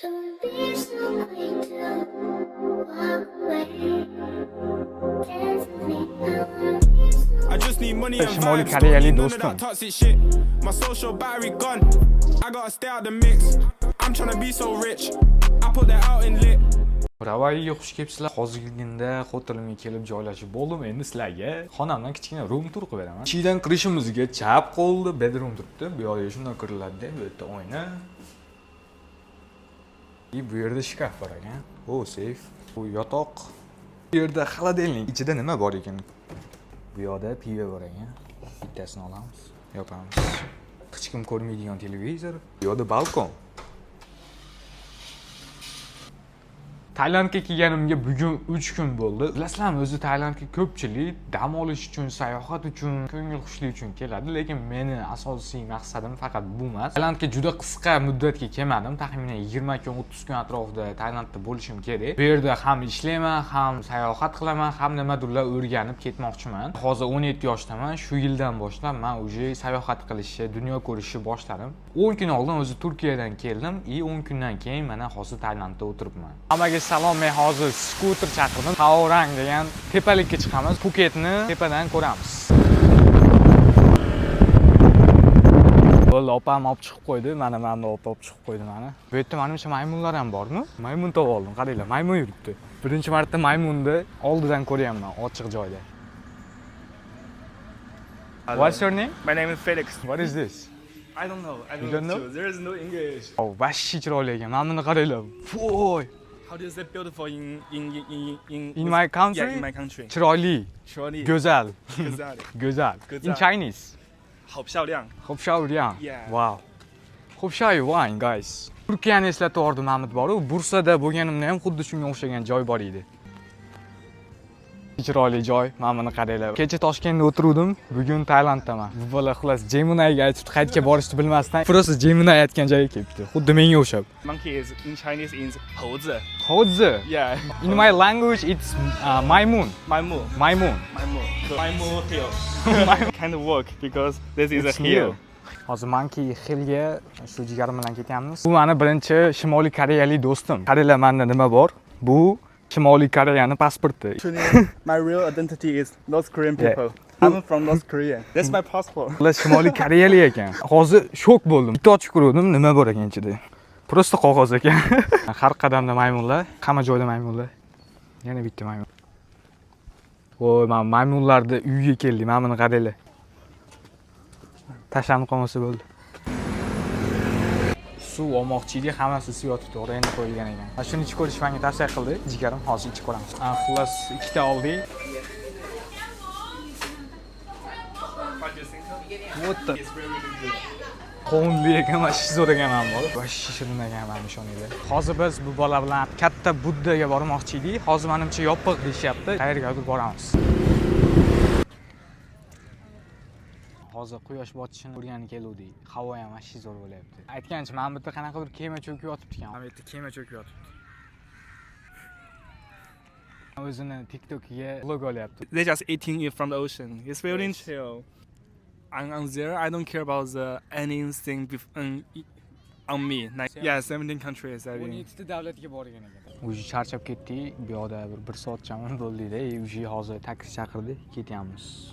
Don't be so quick to walk away. Dance with me, I wanna be so I just need money and Shimoli vibes. Kariyeli Don't need none of dostum. that toxic shit. My social battery gone. I gotta stay out the mix. I'm tryna be so rich. I put that out in lit. Ravaiga xush kelibsizlar. Hozirgina hotelimga kelib joylashib bo'ldim. Endi sizlarga xonamdan kichkina room tour qilib beraman. Ichidan kirishimizga chap qo'ldi bedroom turibdi. Bu yoqga shunday kiriladi-da, bu yerda oyna. Bu yerda shkaf bor ekan. O, seyf. Bu yotoq. Bu yerda xolodilnik. Ichida nima bor ekan? Bu yoqda pivo bor ekan. Bittasini olamiz, yopamiz. Hech kim ko'rmaydigan televizor. Bu yoqda balkon. Tailandga kelganimga bugun 3 kun bo'ldi. Bilasizlarmi, o'zi Tailandga ko'pchilik dam olish uchun, sayohat uchun, ko'ngil xushlik uchun keladi, lekin meni asosiy maqsadim faqat bu emas. Tailandga juda qisqa muddatga kelmadim. Taxminan 20 kun, 30 kun atrofida Tailandda bo'lishim kerak. Bu yerda ham ishlayman, ham sayohat qilaman, ham nimadirlar o'rganib ketmoqchiman. Hozir 17 yoshdaman. Shu yildan boshlab men uje sayohat qilishni, dunyo ko'rishni boshladim. 10 kun oldin o'zi Turkiyadan keldim, 10 kundan keyin mana hozir Tailandda o'tiribman. Hammaga salom, men hozir skuter chaqirdim. Haorang degan tepalikka chiqamiz. Phuketni tepadan ko'ramiz. Bo'ldi, opam olib chiqib qo'ydi. Mana opa olib chiqib qo'ydi meni. Bu yerda menimcha maymunlar ham bormi? Maymun topib oldim. Qaranglar, maymun yuribdi. Birinchi marta maymunni oldidan ko'ryapman, ochiq joyda. What's your name? My name is Felix. What is this? I don't know. I You don't don't know. There is no English. Oh, vashshi chiroyli ekan. Mana buni qaranglar. Voy! How do you say beautiful In my country? Yeah, in my country. Chiroyli, Surely. go'zal, Go'zal. go'zal. In Go'zal. Chinese. 好漂亮. Xo'pshavriyan. Yeah. Wow. Xo'pshavriyan, guys. Turkiyani eslatib yubordim Mahmud boru. Bursada bo'lganimda ham xuddi shunga o'xshagan joy bor edi. Chiroyli joy. Mana buni qaranglar. Kecha Toshkentda o'tirdim, bugun Tailanddaman. Bu bola xullas Jemunayga aytib qayerga borishni bilmasdan, просто Jemunay aytgan joyga kelibdi. Xuddi menga o'xshab. Monkey is in Chinese is 猴子. Hodzi. Yeah. In my language it's maymun. Maimu. Maymun. Maimu hill. Can't work because this is It's a hill. new. Hozir Monkey Hillga shu jigarim bilan ketyapmiz. Bu meni birinchi Shimoliy Koreyalik do'stim. Qaranglar, menda nima bor? Bu Shimoliy Koreyaning pasporti. Actually, my real identity is North Korean people. I'm from North Korea. That's my passport. Ular Shimoliy Koreyalik ekan. Hozir shok bo'ldim. Bitta ochib ko'rdim, nima bor ekan ichida. Prosta qog'oz ekan. Har qadamda maymunlar, hamma joyda maymunlar. Yana bitta maymun. Voy, men maymunlarni uyga keldim. Mana buni qaranglar. Tashlanib qolmasa bo'ldi. Suv olmoqchi edik, hammasi suv yotibdi, o'rayni qo'yilgan ekan. Shuni ichib ko'rish menga tavsiya qildi. Jigarim hozir ichib ko'ramiz. Xullas ikkita oldik. What do you think? What the? It's very good. Qonli ekan, mana shu zo'r ham bor. Va shishirin ekan mana shuninglar. Hozir biz bu bola bilan katta Buddaga bormoqchi edik. Hozir menimcha yopiq deyapti. Qayergadir boramiz. Hozir quyosh botishini ko'rgani keluvdik. Havo ham mana shu zo'r bo'lyapti. Aytgancha, men bu yerda qanaqadir kema cho'kib yotibdi ekan. Mana bu yerda kema cho'kib yotibdi. O'zini TikTok'iga vlog olyapti. They're just eating it from the ocean. It's really chill. On there, I don't care about anything on me. Like, yeah, 17 countries. I mean. 17 ta davlatga borgan ekan. Uji charchab ketdik. Bu yoqda bir soatcha bo'ldi-da. Uji hozir taksi chaqirdi, ketyapmiz.